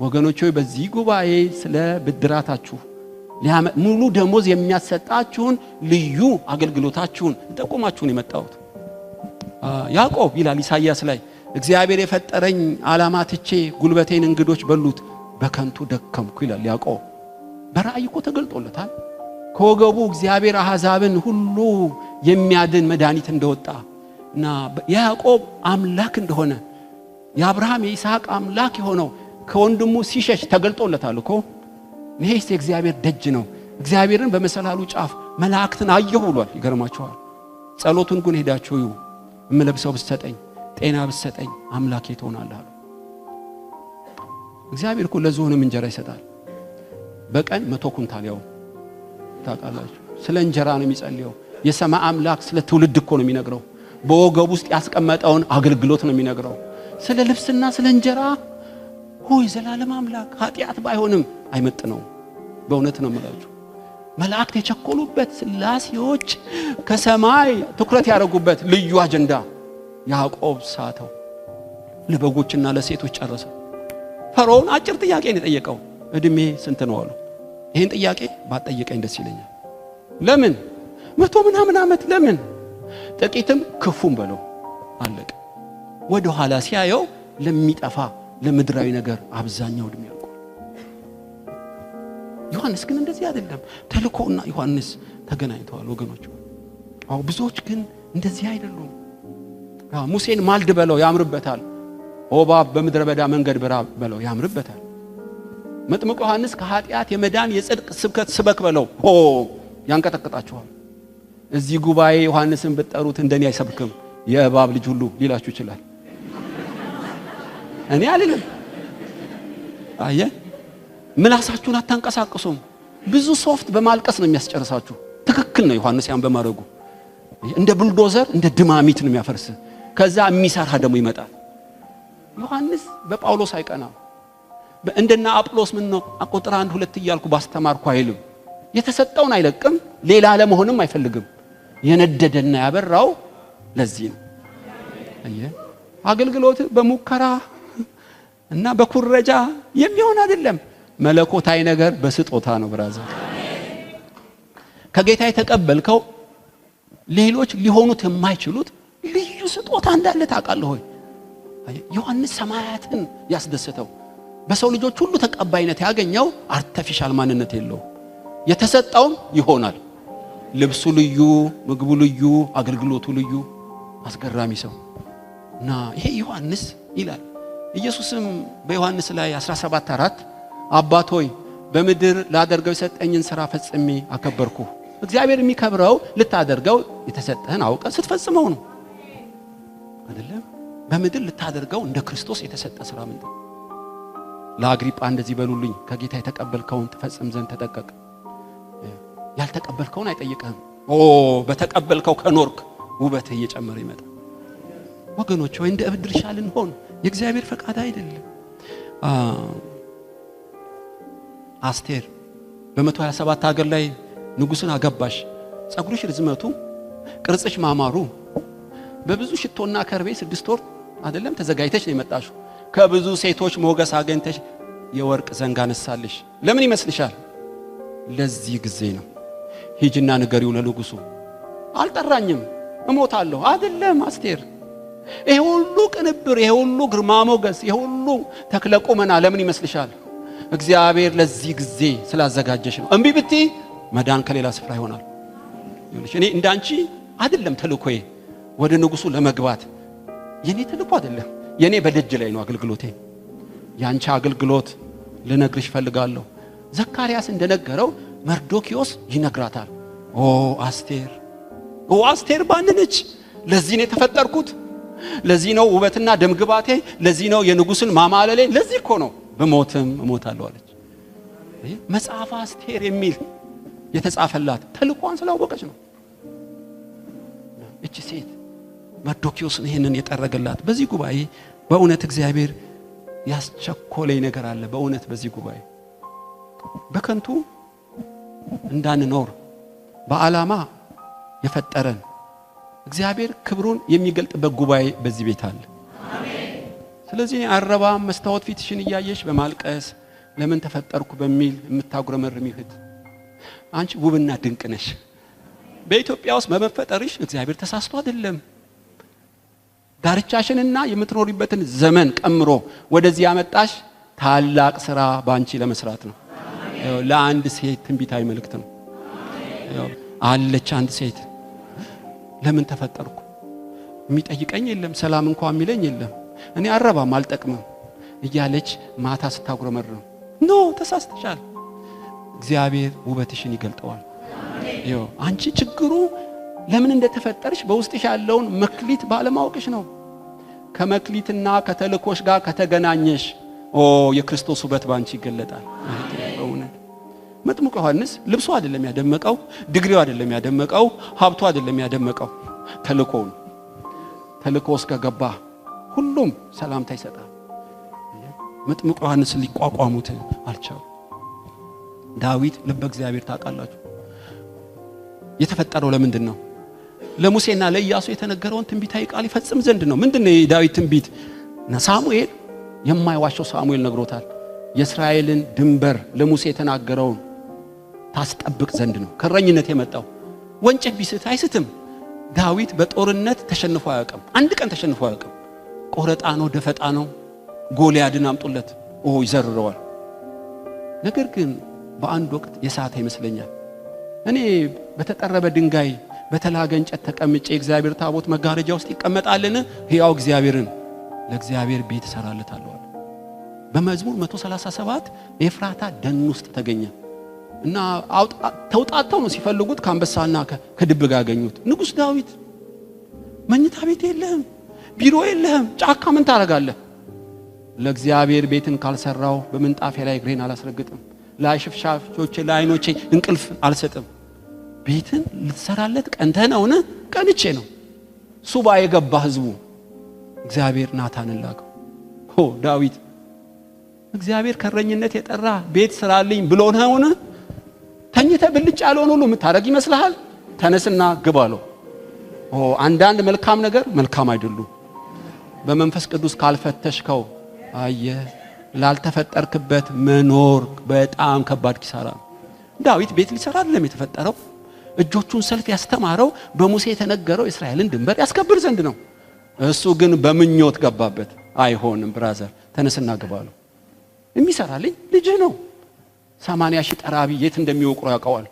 ወገኖች ሆይ በዚህ ጉባኤ ስለ ብድራታችሁ ሙሉ ደሞዝ የሚያሰጣችሁን ልዩ አገልግሎታችሁን ተቆማችሁን የመጣሁት። ያዕቆብ ይላል ኢሳይያስ ላይ እግዚአብሔር የፈጠረኝ ዓላማ ትቼ ጉልበቴን እንግዶች በሉት በከንቱ ደከምኩ ይላል ያዕቆብ። በራእይ እኮ ተገልጦለታል። ከወገቡ እግዚአብሔር አሕዛብን ሁሉ የሚያድን መድኃኒት እንደወጣና ያዕቆብ አምላክ እንደሆነ የአብርሃም የይስሐቅ አምላክ የሆነው ከወንድሙ ሲሸሽ ተገልጦለታል እኮ። ይሄስ የእግዚአብሔር ደጅ ነው። እግዚአብሔርን በመሰላሉ ጫፍ መላእክትን አየሁ ብሏል። ይገርማችኋል። ጸሎቱን ግን ሄዳችሁ እዩ። እምለብሰው ብትሰጠኝ ጤና ብትሰጠኝ አምላኬ ትሆናለህ አሉ። እግዚአብሔር እኮ ለዝሆንም እንጀራ ይሰጣል። በቀን 100 ኩንታል ያው ታውቃላችሁ። ስለ እንጀራ ነው የሚጸልየው። የሰማይ አምላክ ስለ ትውልድ እኮ ነው የሚነግረው። በወገብ ውስጥ ያስቀመጠውን አገልግሎት ነው የሚነግረው። ስለ ልብስና ስለ እንጀራ ሆይ ዘላለም አምላክ ኃጢአት ባይሆንም አይመጥነው። በእውነት ነው የምላችሁ። መላእክት የቸኮሉበት ስላሴዎች ከሰማይ ትኩረት ያደረጉበት ልዩ አጀንዳ ያዕቆብ ሳተው። ለበጎችና ለሴቶች ጨረሰ። ፈርዖን አጭር ጥያቄ ነው የጠየቀው። እድሜ ስንት ነው አለው። ይሄን ጥያቄ ባጠየቀኝ ደስ ይለኛል። ለምን 100 ምናምን ዓመት ለምን? ጥቂትም ክፉም በለው አለቀ። ወደ ኋላ ሲያየው ለሚጠፋ ለምድራዊ ነገር አብዛኛው እድሜ ያልቋል። ዮሐንስ ግን እንደዚህ አይደለም። ተልኮና ዮሐንስ ተገናኝተዋል ወገኖች። ብዙዎች ግን እንደዚህ አይደሉም። ሙሴን ማልድ በለው ያምርበታል። ኦባብ በምድረ በዳ መንገድ ብራ በለው ያምርበታል። መጥምቁ ዮሐንስ ከኃጢአት የመዳን የጽድቅ ስብከት ስበክ በለው ያንቀጠቅጣችኋል። እዚህ ጉባኤ ዮሐንስን ብትጠሩት እንደኔ አይሰብክም የእባብ ልጅ ሁሉ ሊላችሁ ይችላል። እኔ አልልም። አየ ምላሳችሁን አታንቀሳቅሱም። ብዙ ሶፍት በማልቀስ ነው የሚያስጨርሳችሁ። ትክክል ነው ዮሐንስ ያን በማድረጉ። እንደ ቡልዶዘር እንደ ድማሚት ነው የሚያፈርስ። ከዛ የሚሰራ ደግሞ ይመጣል። ዮሐንስ በጳውሎስ አይቀናም። እንደና አጵሎስ ምን ነው ቁጥር 1 2 እያልኩ ባስተማርኩ አይልም። የተሰጠውን አይለቅም። ሌላ ለመሆንም አይፈልግም። የነደደና ያበራው ለዚህ ነው። አየ አገልግሎት በሙከራ እና በኩረጃ የሚሆን አይደለም። መለኮታዊ ነገር በስጦታ ነው። ብራዘር ከጌታ የተቀበልከው ሌሎች ሊሆኑት የማይችሉት ልዩ ስጦታ እንዳለ ታውቃለህ ሆይ። ዮሐንስ ሰማያትን ያስደስተው በሰው ልጆች ሁሉ ተቀባይነት ያገኘው አርቲፊሻል ማንነት የለው። የተሰጠውም ይሆናል። ልብሱ ልዩ፣ ምግቡ ልዩ፣ አገልግሎቱ ልዩ። አስገራሚ ሰው እና ይሄ ዮሐንስ ይላል። ኢየሱስም በዮሐንስ ላይ 17:4 አባት ሆይ በምድር ላደርገው የሰጠኝን ሥራ ፈጽሜ አከበርኩ። እግዚአብሔር የሚከብረው ልታደርገው የተሰጠህን አውቀ ስትፈጽመው ነው አይደለም? በምድር ልታደርገው እንደ ክርስቶስ የተሰጠ ሥራ ምንድነው? ለአግሪጳ እንደዚህ በሉልኝ ከጌታ የተቀበልከውን ትፈጽም ዘንድ ተጠቀቅ። ያልተቀበልከውን አይጠይቅህም። በተቀበልከው ከኖርክ ውበትህ እየጨመረ ይመጣል። ወገኖች ወይ እንደ እብድ እርሻ ልንሆን የእግዚአብሔር ፈቃድ አይደለም። አስቴር በ127 ሀገር ላይ ንጉስን አገባሽ። ጸጉርሽ ርዝመቱ ቅርጽሽ ማማሩ በብዙ ሽቶና ከርቤ 6 ወር አይደለም ተዘጋጅተሽ ነው የመጣሽው። ከብዙ ሴቶች ሞገስ አገኝተሽ የወርቅ ዘንግ አነሳልሽ። ለምን ይመስልሻል? ለዚህ ጊዜ ነው። ሂጂና ንገሪው ለንጉሱ አልጠራኝም እሞታለሁ አይደለም። አስቴር ይሄ ሁሉ ቅንብር፣ ይሄ ሁሉ ግርማ ሞገስ፣ ይሄ ሁሉ ተክለቁመና ለምን ይመስልሻል? እግዚአብሔር ለዚህ ጊዜ ስላዘጋጀሽ ነው። እምቢ ብቲ መዳን ከሌላ ስፍራ ይሆናል። እኔ እንዳንቺ አይደለም ተልኮዬ ወደ ንጉሱ ለመግባት። የኔ ተልኮ አይደለም። የኔ በደጅ ላይ ነው አገልግሎቴ። ያንቺ አገልግሎት ልነግርሽ ፈልጋለሁ። ዘካርያስ እንደነገረው መርዶኪዮስ ይነግራታል። አስቴር ባንነች። ለዚህ ነው የተፈጠርኩት። ለዚህ ነው ውበትና ደምግባቴ። ለዚህ ነው የንጉስን ማማለሌ። ለዚህ እኮ ነው በሞትም እሞታለሁ አለች። መጽሐፈ አስቴር የሚል የተጻፈላት ተልኳን ስላወቀች ነው። እቺ ሴት መርዶኪዮስን ይሄንን የጠረገላት። በዚህ ጉባኤ በእውነት እግዚአብሔር ያስቸኮለኝ ነገር አለ። በእውነት በዚህ ጉባኤ በከንቱ እንዳንኖር በዓላማ የፈጠረን እግዚአብሔር ክብሩን የሚገልጥበት ጉባኤ በዚህ ቤት አለ። አሜን። ስለዚህ አረባም መስታወት ፊትሽን እያየሽ በማልቀስ ለምን ተፈጠርኩ በሚል የምታጉረመርም ይሁት አንቺ ውብና ድንቅ ነሽ። በኢትዮጵያ ውስጥ በመፈጠርሽ እግዚአብሔር ተሳስቶ አይደለም። ዳርቻሽንና የምትኖሪበትን ዘመን ቀምሮ ወደዚህ ያመጣሽ ታላቅ ስራ ባንቺ ለመስራት ነው። ለአንድ ሴት ትንቢታዊ መልእክት ነው። አለች አንድ ሴት ለምን ተፈጠርኩ የሚጠይቀኝ የለም፣ ሰላም እንኳን የሚለኝ የለም፣ እኔ አረባም አልጠቅምም እያለች ማታ ስታጉረመርም ኖ ተሳስተሻል። እግዚአብሔር ውበትሽን ይገልጠዋል። አንቺ ችግሩ ለምን እንደተፈጠርሽ በውስጥሽ ያለውን መክሊት ባለማወቅሽ ነው። ከመክሊትና ከተልኮሽ ጋር ከተገናኘሽ የክርስቶስ ውበት ባንቺ ይገለጣል። በእውነት መጥምቁ ዮሐንስ ልብሱ አይደለም ያደመቀው፣ ዲግሪው አይደለም ያደመቀው፣ ሀብቱ አይደለም ያደመቀው፣ ተልኮው ነው። ተልኮስ ከገባ ሁሉም ሰላምታ ይሰጣል። መጥምቁ ዮሐንስ ሊቋቋሙት አልቻሉ። ዳዊት ልበ እግዚአብሔር ታውቃላችሁ የተፈጠረው ለምንድን ነው? ለሙሴና ለኢያሱ የተነገረውን ትንቢታዊ ቃል ይፈጽም ዘንድ ነው። ምንድነው የዳዊት ትንቢት? ሳሙኤል የማይዋሸው ሳሙኤል ነግሮታል። የእስራኤልን ድንበር ለሙሴ የተናገረውን ታስጠብቅ ዘንድ ነው። ከረኝነት የመጣው ወንጭፍ ቢስት አይስትም። ዳዊት በጦርነት ተሸንፎ አያውቅም። አንድ ቀን ተሸንፎ አያውቅም። ቆረጣ ነው፣ ደፈጣ ነው። ጎልያድን አምጡለት ይዘርረዋል። ነገር ግን በአንድ ወቅት የሳተ ይመስለኛል። እኔ በተጠረበ ድንጋይ በተላገ እንጨት ተቀምጬ እግዚአብሔር ታቦት መጋረጃ ውስጥ ይቀመጣልን? ሕያው እግዚአብሔርን ለእግዚአብሔር ቤት እሰራለታለሁ። በመዝሙር 137 ኤፍራታ ደን ውስጥ ተገኘ እና ተውጣጣው ነው ሲፈልጉት ከአንበሳና ከድብ ጋር ያገኙት። ንጉሥ ዳዊት መኝታ ቤት የለህም፣ ቢሮ የለህም፣ ጫካ ምን ታረጋለህ? ለእግዚአብሔር ቤትን ካልሰራው በምንጣፌ ላይ እግሬን አላስረግጥም፣ ለሽፍሻፎቼ ለዓይኖቼ እንቅልፍ አልሰጥም። ቤትን ልትሰራለት ቀንተህ ነውን? ቀንቼ ነው። ሱባ የገባ ህዝቡ እግዚአብሔር ናታንን ላከው። ዳዊት እግዚአብሔር ከረኝነት የጠራ ቤት ስራልኝ ብሎ ነውን? ተኝተህ ብልጭ ያለውን ሁሉ የምታረግ ይመስልሃል? ተነስና ግባ አለው። አንዳንድ መልካም ነገር መልካም አይደሉም። በመንፈስ ቅዱስ ካልፈተሽከው ላልተፈጠርክበት መኖር በጣም ከባድ ኪሳራ ነው። ዳዊት ቤት ሊሰራ አይደለም የተፈጠረው። እጆቹን ሰልፍ ያስተማረው በሙሴ የተነገረው እስራኤልን ድንበር ያስከብር ዘንድ ነው። እሱ ግን በምኞት ገባበት። አይሆንም ብራዘር ተነስና ግባ አለው። የሚሰራልኝ ልጅህ ነው። 80 ሺህ ጠራቢ የት እንደሚወቅሩ ያውቀዋል።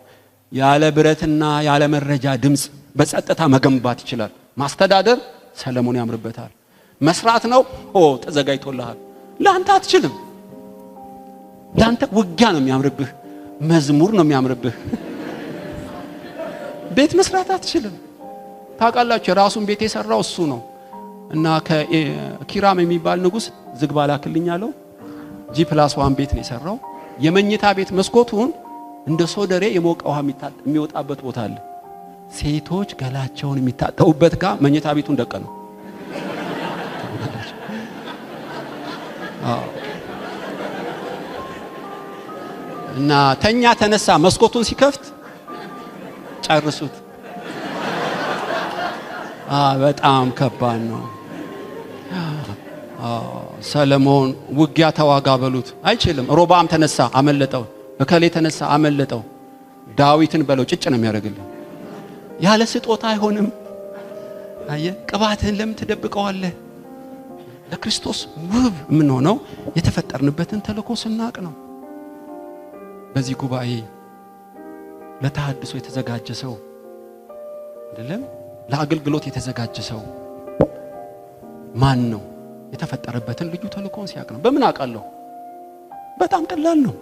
ያለ ብረትና ያለ መረጃ ድምጽ በጸጥታ መገንባት ይችላል። ማስተዳደር ሰለሞን ያምርበታል። መስራት ነው ተዘጋጅቶልሃል። ለአንተ አትችልም። ለአንተ ውጊያ ነው የሚያምርብህ፣ መዝሙር ነው የሚያምርብህ። ቤት መስራት አትችልም። ታውቃላችሁ የራሱን ቤት የሰራው እሱ ነው እና ከኪራም የሚባል ንጉሥ ዝግባ ላክልኝ አለው። G+1 ቤት ነው የሰራው። የመኝታ ቤት መስኮቱን እንደ ሶደሬ የሞቀ ውሃ የሚወጣበት ቦታ አለ። ሴቶች ገላቸውን የሚታጠቡበት ጋር መኝታ ቤቱን ደቀ ነው። እና ተኛ ተነሳ መስኮቱን ሲከፍት ጨርሱት። በጣም ከባድ ነው። ሰለሞን ውጊያ ተዋጋ በሉት አይችልም። ሮባም ተነሳ አመለጠው፣ በከሌ ተነሳ አመለጠው። ዳዊትን በለው ጭጭ ነው የሚያደርግልህ። ያለ ስጦታ አይሆንም። አየህ ቅባትህን ለምን ትደብቀዋለህ? ለክርስቶስ ውብ የምንሆነው የተፈጠርንበትን ተልእኮ ስናቅ ነው። በዚህ ጉባኤ ለተሐድሶ የተዘጋጀ ሰው አይደለም፣ ለአገልግሎት የተዘጋጀ ሰው ማን ነው? የተፈጠረበትን ልዩ ተልእኮን ሲያቅ ነው። በምን አውቃለሁ? በጣም ቀላል ነው።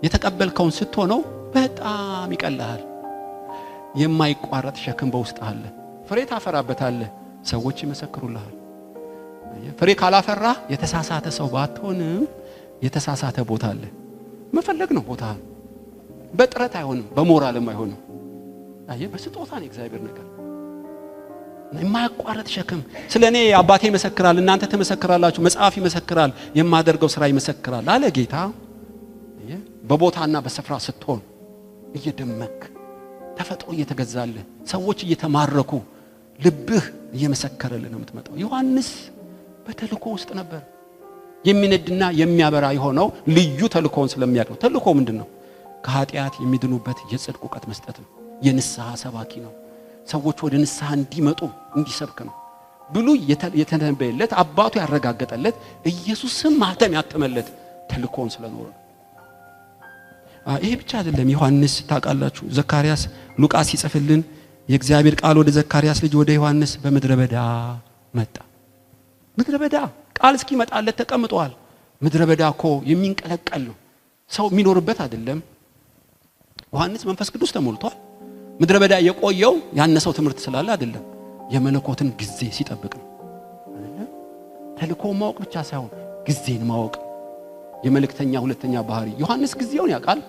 የተቀበልከውን ስትሆነው በጣም ይቀልሃል። የማይቋረጥ ሸክም በውስጥ አለ። ፍሬ ታፈራበታለህ፣ ሰዎች ይመሰክሩልሃል። ፍሬ ካላፈራ የተሳሳተ ሰው ባትሆንም የተሳሳተ ቦታ አለ። መፈለግ ነው ቦታ። በጥረት አይሆንም፣ በሞራልም አይሆንም። በስጦታ ነው እግዚአብሔር ነገር። የማይቋረጥ ሸክም። ስለኔ አባቴ ይመሰክራል፣ እናንተ ትመሰክራላችሁ፣ መጽሐፍ ይመሰክራል፣ የማደርገው ስራ ይመሰክራል አለ ጌታ። በቦታና በስፍራ ስትሆን እየደመክ ተፈጥሮ እየተገዛልህ ሰዎች እየተማረኩ ልብህ እየመሰከረልህ ነው የምትመጣው። ዮሐንስ በተልኮ ውስጥ ነበር። የሚነድና የሚያበራ የሆነው ልዩ ተልኮውን ስለሚያውቅ ነው። ተልኮ ምንድነው? ከኃጢአት የሚድኑበት የጽድቅ ዕውቀት መስጠት ነው። የንስሐ ሰባኪ ነው። ሰዎች ወደ ንስሐ እንዲመጡ እንዲሰብክ ነው። ብሉይ የተነበየለት አባቱ ያረጋገጠለት ኢየሱስም ማህተም ያተመለት ተልኮውን ስለኖረ ነው። ይሄ ብቻ አይደለም። ዮሐንስ ታውቃላችሁ፣ ዘካርያስ ሉቃስ ይጽፍልን የእግዚአብሔር ቃል ወደ ዘካርያስ ልጅ ወደ ዮሐንስ በምድረ በዳ መጣ። ምድረ በዳ ቃል እስኪመጣለት ተቀምጧል። ምድረ በዳ እኮ የሚንቀለቀል ነው፣ ሰው የሚኖርበት አይደለም። ዮሐንስ መንፈስ ቅዱስ ተሞልቷል። ምድረ በዳ የቆየው ያነሰው ትምህርት ስላለ አይደለም፣ የመለኮትን ጊዜ ሲጠብቅ ነው። ተልኮ ማወቅ ብቻ ሳይሆን ጊዜን ማወቅ የመልእክተኛ ሁለተኛ ባህሪ። ዮሐንስ ጊዜውን ያውቃል።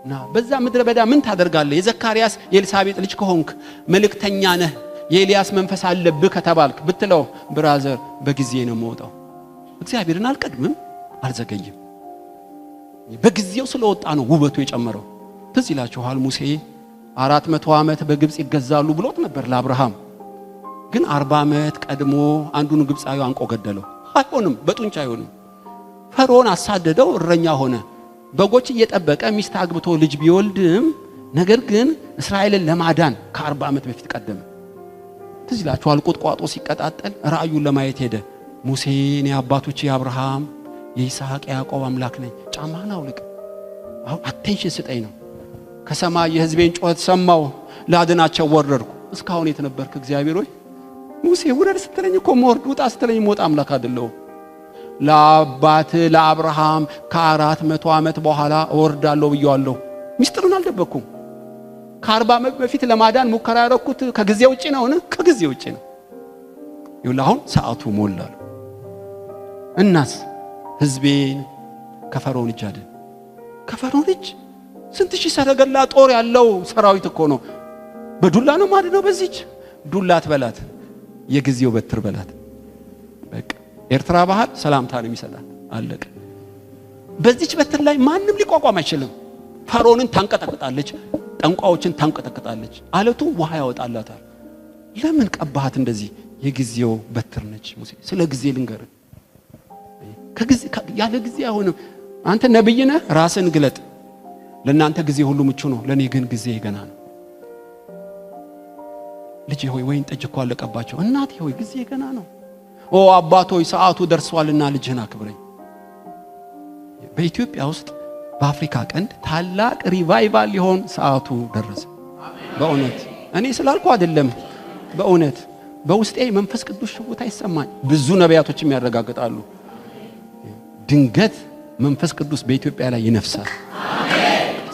እና በዛ ምድረ በዳ ምን ታደርጋለህ? የዘካርያስ የኤልሳቤጥ ልጅ ከሆንክ መልእክተኛ ነህ፣ የኤልያስ መንፈስ አለብህ ከተባልክ ብትለው ብራዘር በጊዜ ነው የምወጣው። እግዚአብሔርን አልቀድምም፣ አልዘገይም። በጊዜው ስለወጣ ነው ውበቱ የጨመረው። ትዝ ይላችኋል ሙሴ 400 ዓመት በግብጽ ይገዛሉ ብሎት ነበር ለአብርሃም። ግን 40 ዓመት ቀድሞ አንዱን ግብጻዊ አንቆ ገደለው። አይሆንም፣ በጡንቻ አይሆንም። ፈርዖን አሳደደው፣ እረኛ ሆነ። በጎች እየጠበቀ ሚስት አግብቶ ልጅ ቢወልድም ነገር ግን እስራኤልን ለማዳን ከ40 ዓመት በፊት ቀደመ። ትዝ ይላችኋል ቁጥቋጦ ሲቀጣጠል ራእዩን ለማየት ሄደ። ሙሴ እኔ አባቶቼ የአብርሃም የይስሐቅ የያዕቆብ አምላክ ነኝ፣ ጫማህን አውልቅ፣ አሁን አቴንሽን ስጠኝ ነው። ከሰማይ የሕዝቤን ጩኸት ሰማው፣ ላድናቸው ወረድኩ። እስካሁን የት ነበርክ እግዚአብሔር ሆይ? ሙሴ ውረድ ስትለኝ እኮ መወርድ፣ ውጣ ስትለኝ መውጣ አምላክ አይደለሁ። ለአባት ለአብርሃም ከ400 ዓመት በኋላ እወርዳለሁ ብየዋለሁ። ሚስጥሩን አልደበኩም። ከ40 ዓመት በፊት ለማዳን ሙከራ ያደረኩት ከጊዜ ውጪ ነው። ከጊዜ ውጪ ነው። ይኸውልህ አሁን ሰዓቱ ሞላል። እናስ ሕዝቤን ከፈርዖን እጅ አድን። ከፈርዖን እጅ ስንት ሺህ ሰረገላ ጦር ያለው ሰራዊት እኮ ነው። በዱላ ነው ማድነው። በዚች ዱላ አትበላት፣ የጊዜው በትር በላት። በቃ ኤርትራ ባህር ሰላምታ ነው የሚሰጣት። አለቀ። በዚች በትር ላይ ማንም ሊቋቋም አይችልም። ፈርዖንን ታንቀጠቅጣለች፣ ጠንቋዎችን ታንቀጠቅጣለች። አለቱ ውሃ ያወጣላታል። ለምን ቀባሃት እንደዚህ? የጊዜው በትር ነች። ሙሴ ስለ ጊዜ ልንገር፣ ከጊዜ ያለ ጊዜ አይሆንም። አንተ ነብይ ነህ፣ ራስን ግለጥ። ለእናንተ ጊዜ ሁሉ ምቹ ነው፣ ለኔ ግን ጊዜ ገና ነው። ልጄ ሆይ ወይን ጠጅ እኮ አለቀባቸው። እናቴ ሆይ ጊዜ ገና ነው። ኦ አባቶይ ሰዓቱ ደርሷልና ልጅህን አክብረኝ። በኢትዮጵያ ውስጥ በአፍሪካ ቀንድ ታላቅ ሪቫይቫል ሊሆን ሰዓቱ ደረሰ። በእውነት እኔ ስላልኩ አይደለም፣ በእውነት በውስጤ መንፈስ ቅዱስ ሽውታ ይሰማኝ። ብዙ ነቢያቶችም ያረጋግጣሉ። ድንገት መንፈስ ቅዱስ በኢትዮጵያ ላይ ይነፍሳል።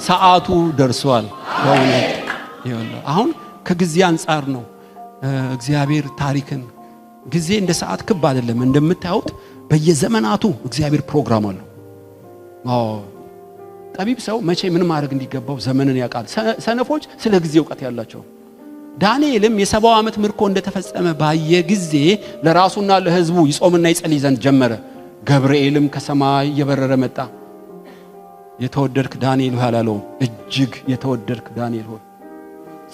ሰዓቱ ደርሷል። በእውነት ይኸውልህ አሁን ከጊዜ አንጻር ነው እግዚአብሔር ታሪክን። ጊዜ እንደ ሰዓት ክብ አይደለም። እንደምታዩት በየዘመናቱ እግዚአብሔር ፕሮግራም አለው። ጠቢብ ሰው መቼ ምን ማድረግ እንዲገባው ዘመንን ያውቃል። ሰነፎች ስለ ጊዜ ዕውቀት ያላቸው። ዳንኤልም የ70 ዓመት ምርኮ እንደተፈጸመ ባየ ጊዜ ለራሱና ለሕዝቡ ይጾምና ይጸልይ ዘንድ ጀመረ። ገብርኤልም ከሰማይ እየበረረ መጣ። የተወደድክ ዳንኤል ሆይ አላለው፣ እጅግ የተወደድክ ዳንኤል ሆይ።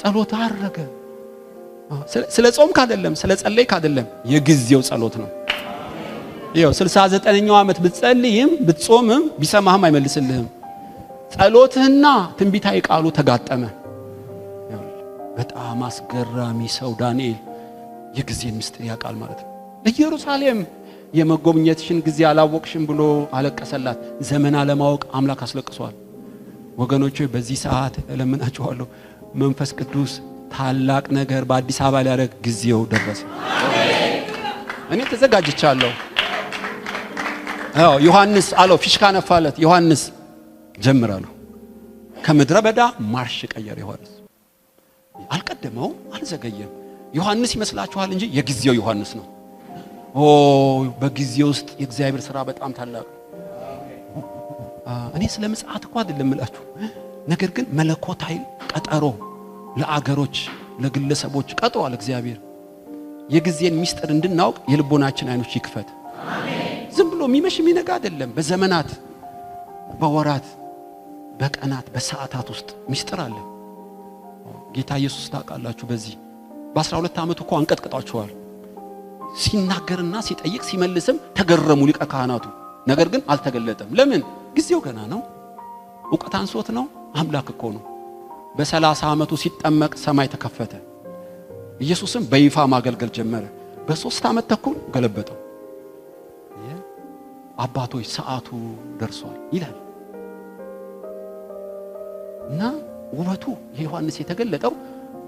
ጸሎት አረገ። ስለ ጾምክ አይደለም፣ ስለ ጸለይክ አይደለም፣ የጊዜው ጸሎት ነው። ይኸው 69ኛው ዓመት ብትጸልይም ብትጾምም ቢሰማህም አይመልስልህም። ጸሎትህና ትንቢታዊ ቃሉ ተጋጠመ። በጣም አስገራሚ ሰው ዳንኤል የጊዜን ምስጢር ያውቃል ማለት ነው። ኢየሩሳሌም የመጎብኘትሽን ጊዜ አላወቅሽም ብሎ አለቀሰላት። ዘመን አለማወቅ አምላክ አስለቅሷል። ወገኖቼ በዚህ ሰዓት እለምናችኋለሁ፣ መንፈስ ቅዱስ ታላቅ ነገር በአዲስ አበባ ሊያደርግ ጊዜው ደረሰ። እኔ ተዘጋጅቻለሁ። ዮሐንስ አለው ፊሽካ ነፋለት። ዮሐንስ ጀምራለሁ። ከምድረ በዳ ማርሽ ቀየረ። ዮሐንስ አልቀደመው፣ አልዘገየም። ዮሐንስ ይመስላችኋል እንጂ የጊዜው ዮሐንስ ነው። በጊዜ ውስጥ የእግዚአብሔር ሥራ በጣም ታላቅ። እኔ ስለ ምጽአት እኮ አይደለም እላችሁ፣ ነገር ግን መለኮታዊ ቀጠሮ ለአገሮች ለግለሰቦች ቀጥሯል እግዚአብሔር። የጊዜን ምስጢር እንድናውቅ የልቦናችን አይኖች ይክፈት። ዝም ብሎ የሚመሽ የሚነጋ አይደለም። በዘመናት በወራት በቀናት በሰዓታት ውስጥ ምስጢር አለ። ጌታ ኢየሱስ ታውቃላችሁ፣ በዚህ በ12 ዓመቱ እኮ አንቀጥቅጣቸዋል። ሲናገርና ሲጠይቅ ሲመልስም ተገረሙ ሊቀ ካህናቱ። ነገር ግን አልተገለጠም። ለምን? ጊዜው ገና ነው። ዕውቀት አንሶት ነው? አምላክ እኮ ነው። በ30 ዓመቱ ሲጠመቅ ሰማይ ተከፈተ። ኢየሱስም በይፋ ማገልገል ጀመረ። በ3 ዓመት ተኩል ገለበጠው። አባቶች ሰዓቱ ደርሷል ይላል። እና ውበቱ የዮሐንስ የተገለጠው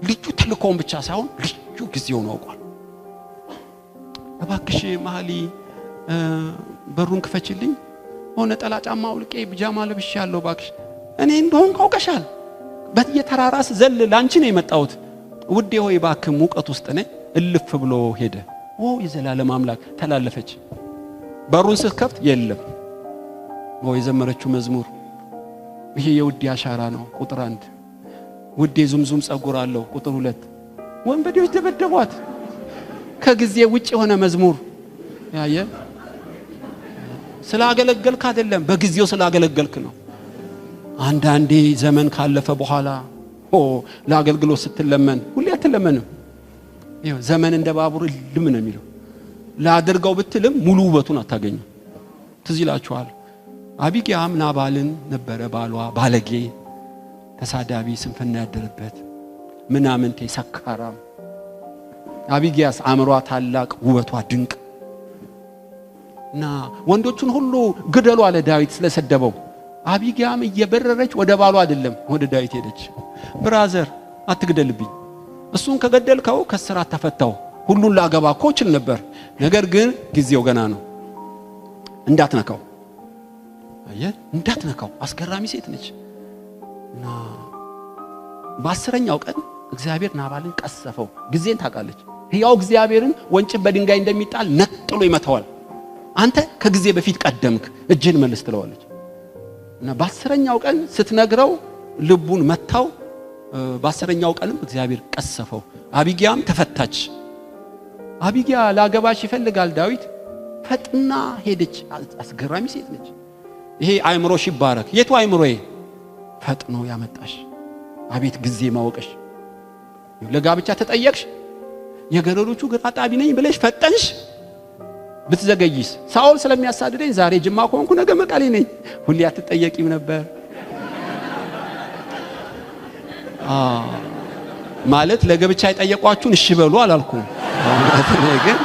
ልጁ ተልኮውን ብቻ ሳይሆን ልጁ ጊዜውን አውቋል። እባክሽ መሐሊ በሩን ክፈችልኝ፣ ሆነ ጠላ ጫማ አውልቄ ቢጃማ ለብሻለሁ እባክሽ፣ እኔ እንደሆን ካውቀሻል፣ በየተራራስ ዘል ላንቺ ነው የመጣሁት ውዴ ሆይ እባክህ ሙቀት ውስጥ ነኝ። እልፍ ብሎ ሄደ። የዘላለም አምላክ ተላለፈች። በሩን ስትከፍት የለም። የዘመረችው መዝሙር ይሄ የውዴ አሻራ ነው። ቁጥር 1 ውዴ ዙምዙም ጸጉር አለው። ቁጥር 2 ወንበዴዎች ደበደቧት። ከጊዜ ውጭ የሆነ መዝሙር ያየ ስላገለገልክ አይደለም፣ በጊዜው ስላገለገልክ ነው። አንዳንዴ ዘመን ካለፈ በኋላ ለአገልግሎት ስትለመን ሁሌ አትለመንም። ዘመን እንደ ባቡር ልም ነው የሚለው። ላድርገው ብትልም ሙሉ ውበቱን አታገኝም። ትዝ ይላችኋል አቢግያም ናባልን ነበረ ባሏ፣ ባለጌ፣ ተሳዳቢ፣ ስንፍና ያደረበት ምናምንቴ፣ ሰካራም። አቢግያስ አእምሯ ታላቅ፣ ውበቷ ድንቅ እና ወንዶቹን ሁሉ ግደሉ አለ ዳዊት ስለሰደበው። አቢግያም እየበረረች ወደ ባሏ አይደለም ወደ ዳዊት ሄደች። ብራዘር አትግደልብኝ፣ እሱን ከገደልከው ከስራት ተፈታው፣ ሁሉን ላገባ እኮ እችል ነበር፣ ነገር ግን ጊዜው ገና ነው፣ እንዳትነካው። እንዳትነካው። አስገራሚ ሴት ነች። እና በ10ኛው ቀን እግዚአብሔር ናባልን ቀሰፈው። ጊዜን ታውቃለች። ሕያው እግዚአብሔርን ወንጭፍ በድንጋይ እንደሚጣል ነጥሎ ይመታዋል። አንተ ከጊዜ በፊት ቀደምክ፣ እጅን መልስ ትለዋለች። እና በ10ኛው ቀን ስትነግረው ልቡን መታው። በ10ኛው ቀንም እግዚአብሔር ቀሰፈው። አቢግያም ተፈታች። አቢግያ ላገባሽ ይፈልጋል ዳዊት፣ ፈጥና ሄደች። አስገራሚ ሴት ነች። ይሄ አይምሮሽ ይባረክ። የቱ አይምሮዬ? ፈጥኖ ያመጣሽ። አቤት ጊዜ ማወቅሽ። ለጋብቻ ተጠየቅሽ፣ የገረዶቹ ግራ አጣቢ ነኝ ብለሽ ፈጠንሽ። ብትዘገይስ ሳኦል ስለሚያሳድደኝ ዛሬ ጅማ ኮንኩ ነገ መቀሌ ነኝ፣ ሁሌ አትጠየቂም ነበር ማለት። ለጋብቻ የጠየቋችሁን እሺ በሉ አላልኩም። ግን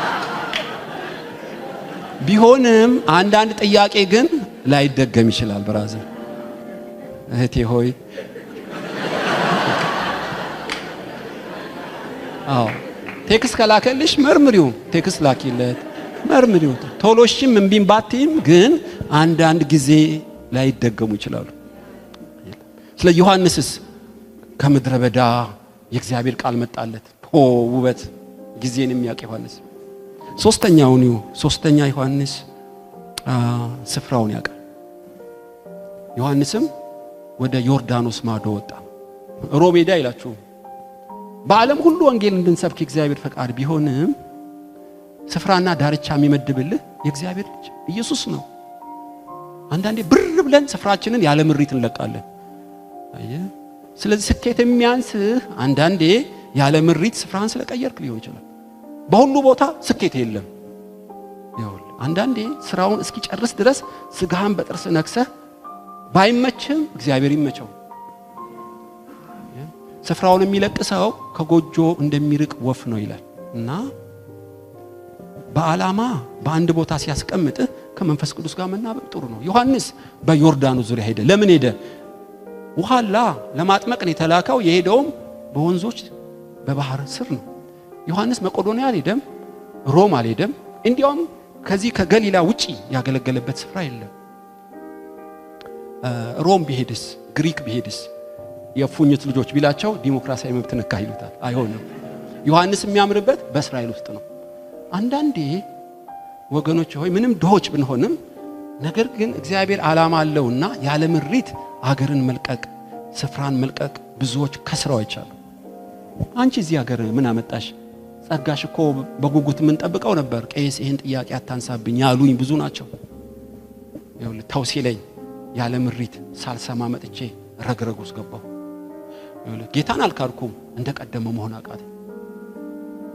ቢሆንም አንዳንድ ጥያቄ ግን ላይደገም ይችላል። ብራዘር እህቴ ሆይ ቴክስት ከላከልሽ መርምሪው፣ ቴክስት ላኪለት፣ መርምሪው። ቶሎሽም እምቢም ባትይም ግን አንዳንድ ጊዜ ላይደገሙ ይችላሉ። ስለ ዮሐንስስ ከምድረ በዳ የእግዚአብሔር ቃል መጣለት። ውበት ጊዜን የሚያውቅ ዮሐንስ። ሶስተኛ ዮሐንስ ስፍራውን ያውቃል። ዮሐንስም ወደ ዮርዳኖስ ማዶ ወጣ። ሮም ሄዳ ይላችሁ በዓለም ሁሉ ወንጌል እንድንሰብክ የእግዚአብሔር ፈቃድ ቢሆንም ስፍራና ዳርቻ የሚመድብልህ የእግዚአብሔር ልጅ ኢየሱስ ነው። አንዳንዴ ብር ብለን ስፍራችንን ያለ ምሪት እንለቃለን። ስለዚህ ስኬት የሚያንስህ አንዳንዴ ያለ ምሪት ስፍራን ስለቀየርክ ሊሆን ይችላል። በሁሉ ቦታ ስኬት የለም። አንዳንዴ ስራውን እስኪጨርስ ድረስ ስጋህን በጥርስ ነክሰህ ባይመችም እግዚአብሔር ይመቸው። ስፍራውን የሚለቅሰው ከጎጆ እንደሚርቅ ወፍ ነው ይላል። እና በዓላማ በአንድ ቦታ ሲያስቀምጥህ ከመንፈስ ቅዱስ ጋር መናበብ ጥሩ ነው። ዮሐንስ በዮርዳኖስ ዙሪያ ሄደ። ለምን ሄደ? ውሃላ ለማጥመቅ ነው የተላከው። የሄደውም በወንዞች በባህር ስር ነው። ዮሐንስ መቄዶንያ አልሄደም፣ ሮም አልሄደም። እንዲያውም ከዚህ ከገሊላ ውጪ ያገለገለበት ስፍራ የለም። ሮም ቢሄድስ፣ ግሪክ ቢሄድስ፣ የፉኝት ልጆች ቢላቸው ዲሞክራሲያዊ መብት ነካ ይሉታል። አይሆንም። ዮሐንስ የሚያምርበት በእስራኤል ውስጥ ነው። አንዳንዴ ወገኖች ሆይ ምንም ድሆች ብንሆንም ነገር ግን እግዚአብሔር ዓላማ አለውና ያለ ምሪት አገርን መልቀቅ፣ ስፍራን መልቀቅ ብዙዎች ከስራው አይቻሉ። አንቺ እዚህ ሀገር ምን አመጣሽ? ጸጋሽ እኮ በጉጉት ምን ጠብቀው ነበር። ቄስ ይሄን ጥያቄ አታንሳብኝ ያሉኝ ብዙ ናቸው። ይኸውልህ ተው ሲለኝ ያለ ምሪት ሳልሰማ መጥቼ ረግረግ ውስጥ ገባሁ። ይኸውልህ ጌታን አልካድኩም፣ እንደቀደመ መሆን አቃተኝ።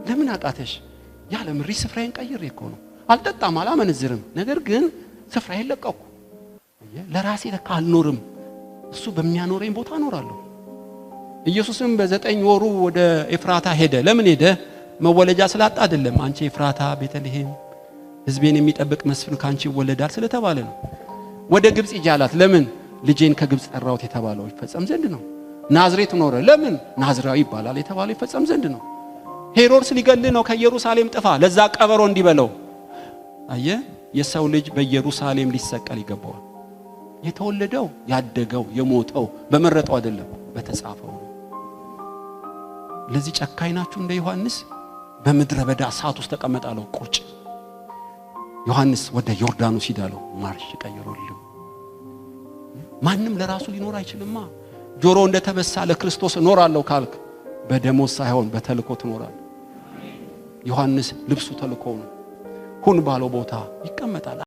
ለምን አቃተሽ? ያለ ምሪ ስፍራዬን ቀይሬ እኮ ነው። አልጠጣም፣ አላመነዝርም፣ ነገር ግን ስፍራዬን ለቀኩ። ለራሴ ለካ አልኖርም፣ እሱ በሚያኖረኝ ቦታ እኖራለሁ። ኢየሱስም በ9 ወሩ ወደ ኤፍራታ ሄደ። ለምን ሄደ? መወለጃ ስላጣ አይደለም። አንቺ ኤፍራታ ቤተልሔም ሕዝቤን የሚጠብቅ መስፍን ካንቺ ይወለዳል ስለተባለ ነው። ወደ ግብጽ ይጃላት። ለምን? ልጄን ከግብጽ ጠራሁት የተባለው ይፈጸም ዘንድ ነው። ናዝሬት ኖረ። ለምን? ናዝራዊ ይባላል የተባለው ይፈጸም ዘንድ ነው። ሄሮድስ ሊገል ነው፣ ከኢየሩሳሌም ጥፋ፣ ለዛ ቀበሮ እንዲበለው። አየ የሰው ልጅ በኢየሩሳሌም ሊሰቀል ይገባዋል። የተወለደው ያደገው የሞተው በመረጠው አይደለም፣ በተጻፈው ነው። ለዚህ ጨካኝ ናችሁ እንደ ዮሐንስ? በምድረ በዳ እሳት ውስጥ ተቀመጣለው ቁጭ። ዮሐንስ ወደ ዮርዳኖስ ሂዳለው ማርሽ ቀይሮልም። ማንም ለራሱ ሊኖር አይችልማ። ጆሮ እንደተበሳ ለክርስቶስ እኖራለሁ ካልክ በደሞዝ ሳይሆን በተልኮ ትኖራለህ። ዮሐንስ ልብሱ ተልኮ ነው። ሁን ባለው ቦታ ይቀመጣል።